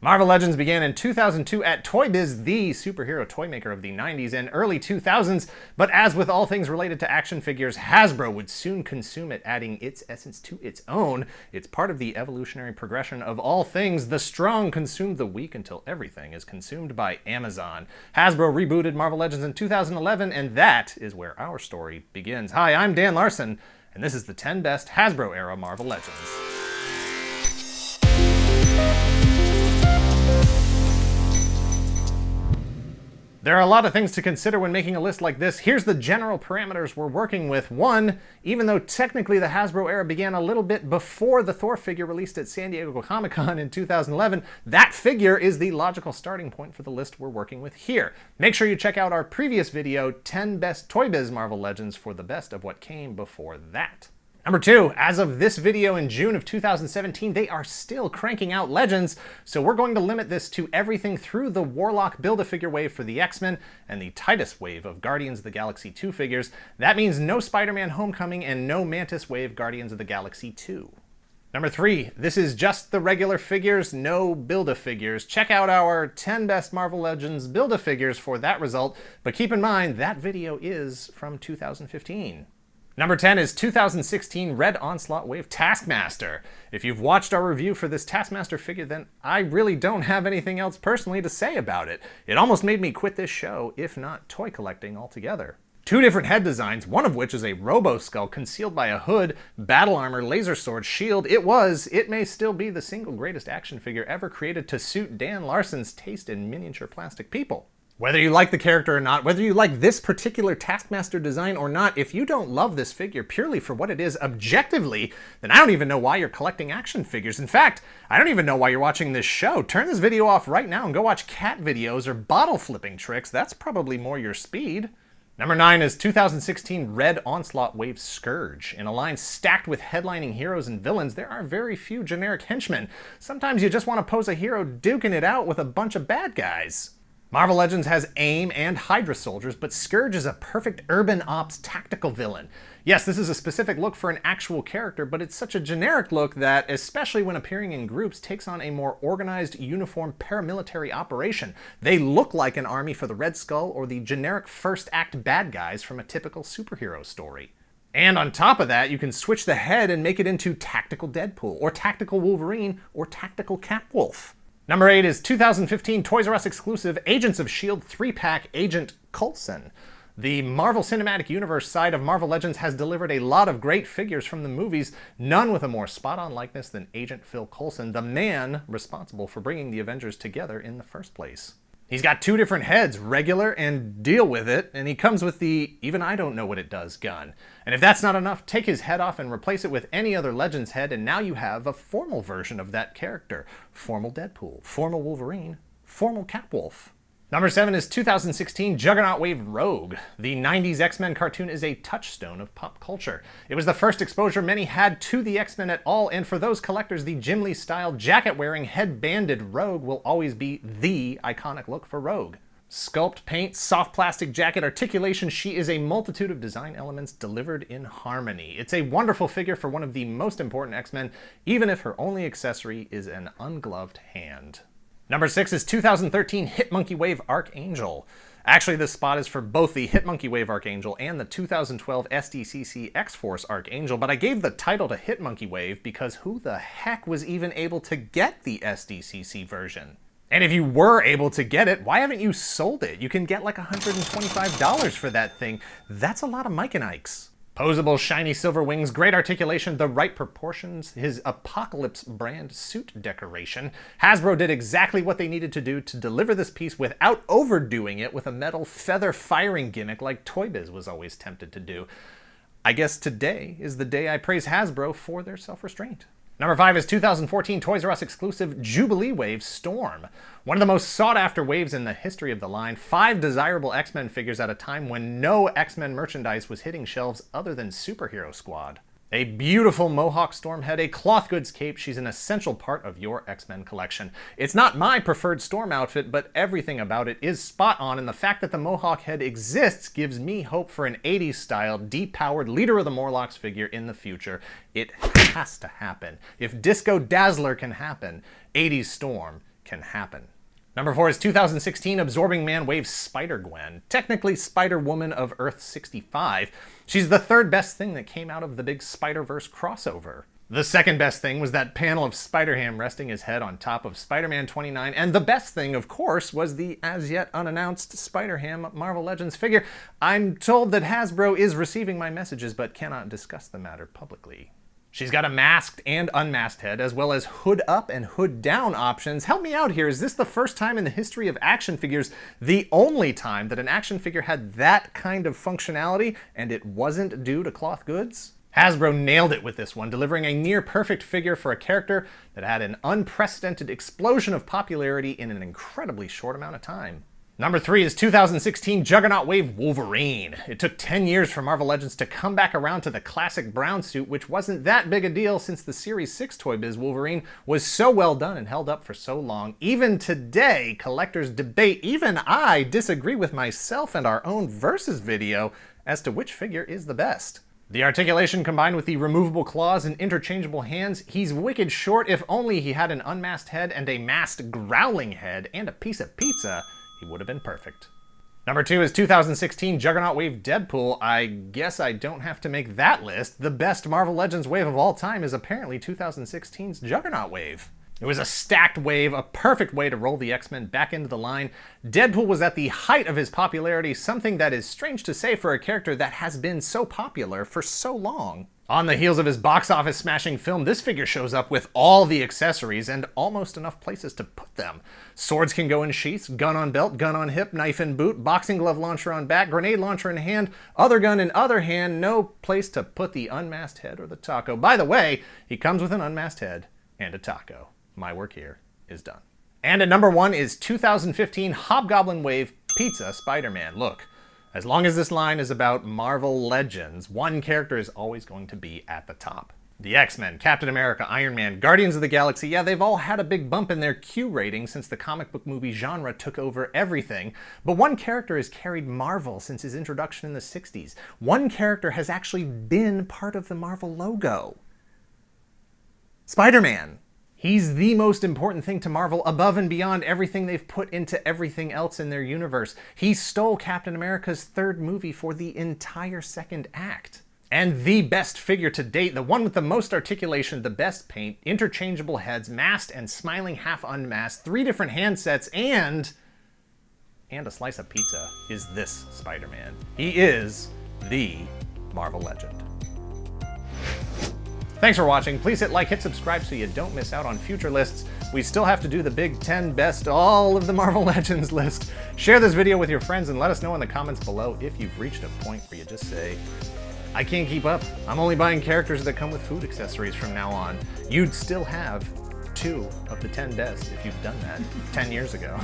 Marvel Legends began in 2002 at Toybiz, the superhero toy maker of the 90s and early 2000s, but as with all things related to action figures, Hasbro would soon consume it, adding its essence to its own. It's part of the evolutionary progression of all things. The strong consume the weak until everything is consumed by Amazon. Hasbro rebooted Marvel Legends in 2011, and that is where our story begins. Hi, I'm Dan Larson, and this is the 10 best Hasbro-era Marvel Legends. There are a lot of things to consider when making a list like this. Here's the general parameters we're working with. 1, even though technically the Hasbro era began a little bit before the Thor figure released at San Diego Comic-Con in 2011, that figure is the logical starting point for the list we're working with here. Make sure you check out our previous video, 10 Best Toybiz Marvel Legends, for the best of what came before that. Number 2, as of this video in June of 2017, they are still cranking out Legends, so we're going to limit this to everything through the Warlock Build-A-Figure wave for the X-Men and the Titus wave of Guardians of the Galaxy 2 figures. That means no Spider-Man Homecoming and no Mantis wave Guardians of the Galaxy 2. Number 3, this is just the regular figures, no Build-A-Figures. Check out our 10 Best Marvel Legends Build-A-Figures for that result, but keep in mind that video is from 2015. Number 10 is 2016 Red Onslaught Wave Taskmaster. If you've watched our review for this Taskmaster figure, then I really don't have anything else personally to say about it. It almost made me quit this show, if not toy collecting altogether. 2 different head designs, one of which is a robo-skull concealed by a hood, battle armor, laser sword, shield. It may still be the single greatest action figure ever created to suit Dan Larson's taste in miniature plastic people. Whether you like the character or not, whether you like this particular Taskmaster design or not, if you don't love this figure purely for what it is objectively, then I don't even know why you're collecting action figures. In fact, I don't even know why you're watching this show. Turn this video off right now and go watch cat videos or bottle flipping tricks. That's probably more your speed. Number 9 is 2016 Red Onslaught Wave Scourge. In a line stacked with headlining heroes and villains, there are very few generic henchmen. Sometimes you just want to pose a hero duking it out with a bunch of bad guys. Marvel Legends has AIM and Hydra soldiers, but Scourge is a perfect urban ops tactical villain. Yes, this is a specific look for an actual character, but it's such a generic look that, especially when appearing in groups, takes on a more organized, uniform paramilitary operation. They look like an army for the Red Skull or the generic first act bad guys from a typical superhero story. And on top of that, you can switch the head and make it into Tactical Deadpool, or Tactical Wolverine, or Tactical Catwolf. Number 8 is 2015 Toys R Us exclusive Agents of S.H.I.E.L.D. 3-pack Agent Coulson. The Marvel Cinematic Universe side of Marvel Legends has delivered a lot of great figures from the movies, none with a more spot-on likeness than Agent Phil Coulson, the man responsible for bringing the Avengers together in the first place. He's got 2 different heads, regular and deal with it, and he comes with the even I don't know what it does gun. And if that's not enough, take his head off and replace it with any other Legends head, and now you have a formal version of that character. Formal Deadpool, formal Wolverine, formal Catwolf. Number 7 is 2016 Juggernaut Wave Rogue. The 90s X-Men cartoon is a touchstone of pop culture. It was the first exposure many had to the X-Men at all, and for those collectors, the Jim Lee-style, jacket-wearing, head-banded Rogue will always be the iconic look for Rogue. Sculpt, paint, soft plastic jacket, articulation, she is a multitude of design elements delivered in harmony. It's a wonderful figure for one of the most important X-Men, even if her only accessory is an ungloved hand. Number 6 is 2013 Hitmonkey Wave Archangel. Actually, this spot is for both the Hitmonkey Wave Archangel and the 2012 SDCC X-Force Archangel, but I gave the title to Hitmonkey Wave because who the heck was even able to get the SDCC version? And if you were able to get it, why haven't you sold it? You can get like $125 for that thing. That's a lot of Mike and Ike's. Posable, shiny silver wings, great articulation, the right proportions, his Apocalypse brand suit decoration. Hasbro did exactly what they needed to do to deliver this piece without overdoing it with a metal feather firing gimmick like Toybiz was always tempted to do. I guess today is the day I praise Hasbro for their self-restraint. Number 5 is 2014 Toys R Us exclusive Jubilee Wave Storm. One of the most sought-after waves in the history of the line, 5 desirable X-Men figures at a time when no X-Men merchandise was hitting shelves other than Superhero Squad. A beautiful Mohawk Storm head, a cloth goods cape, she's an essential part of your X-Men collection. It's not my preferred Storm outfit, but everything about it is spot on, and the fact that the Mohawk head exists gives me hope for an 80s style, depowered Leader of the Morlocks figure in the future. It has to happen. If Disco Dazzler can happen, 80s Storm can happen. Number 4 is 2016 Absorbing Man waves Spider-Gwen, technically Spider-Woman of Earth 65. She's the third best thing that came out of the big Spider-Verse crossover. The second best thing was that panel of Spider-Ham resting his head on top of Spider-Man 29, and the best thing, of course, was the as-yet unannounced Spider-Ham Marvel Legends figure. I'm told that Hasbro is receiving my messages but cannot discuss the matter publicly. She's got a masked and unmasked head, as well as hood up and hood down options. Help me out here, is this the first time in the history of action figures, the only time that an action figure had that kind of functionality, and it wasn't due to cloth goods? Hasbro nailed it with this one, delivering a near-perfect figure for a character that had an unprecedented explosion of popularity in an incredibly short amount of time. Number 3 is 2016 Juggernaut Wave Wolverine. It took 10 years for Marvel Legends to come back around to the classic brown suit, which wasn't that big a deal since the Series 6 Toybiz Wolverine was so well done and held up for so long. Even today, collectors debate, even I disagree with myself and our own Versus video as to which figure is the best. The articulation combined with the removable claws and interchangeable hands, he's wicked short. If only he had an unmasked head and a masked growling head and a piece of pizza, he would have been perfect. Number 2 is 2016 Juggernaut Wave Deadpool. I guess I don't have to make that list. The best Marvel Legends wave of all time is apparently 2016's Juggernaut Wave. It was a stacked wave, a perfect way to roll the X-Men back into the line. Deadpool was at the height of his popularity, something that is strange to say for a character that has been so popular for so long. On the heels of his box office smashing film, this figure shows up with all the accessories and almost enough places to put them. Swords can go in sheaths, gun on belt, gun on hip, knife in boot, boxing glove launcher on back, grenade launcher in hand, other gun in other hand, no place to put the unmasked head or the taco. By the way, he comes with an unmasked head and a taco. My work here is done. And at number 1 is 2015 Hobgoblin Wave Pizza Spider-Man. Look, as long as this line is about Marvel Legends, one character is always going to be at the top. The X-Men, Captain America, Iron Man, Guardians of the Galaxy, yeah, they've all had a big bump in their Q rating since the comic book movie genre took over everything. But one character has carried Marvel since his introduction in the 60s. One character has actually been part of the Marvel logo. Spider-Man. He's the most important thing to Marvel above and beyond everything they've put into everything else in their universe. He stole Captain America's third movie for the entire second act. And the best figure to date, the one with the most articulation, the best paint, interchangeable heads, masked and smiling half unmasked, 3 different handsets, and a slice of pizza, is this Spider-Man. He is the Marvel Legend. Thanks for watching. Please hit like, hit subscribe so you don't miss out on future lists. We still have to do the big 10 best all of the Marvel Legends list. Share this video with your friends and let us know in the comments below if you've reached a point where you just say, I can't keep up. I'm only buying characters that come with food accessories from now on. You'd still have 2 of the 10 best if you'd done that 10 years ago.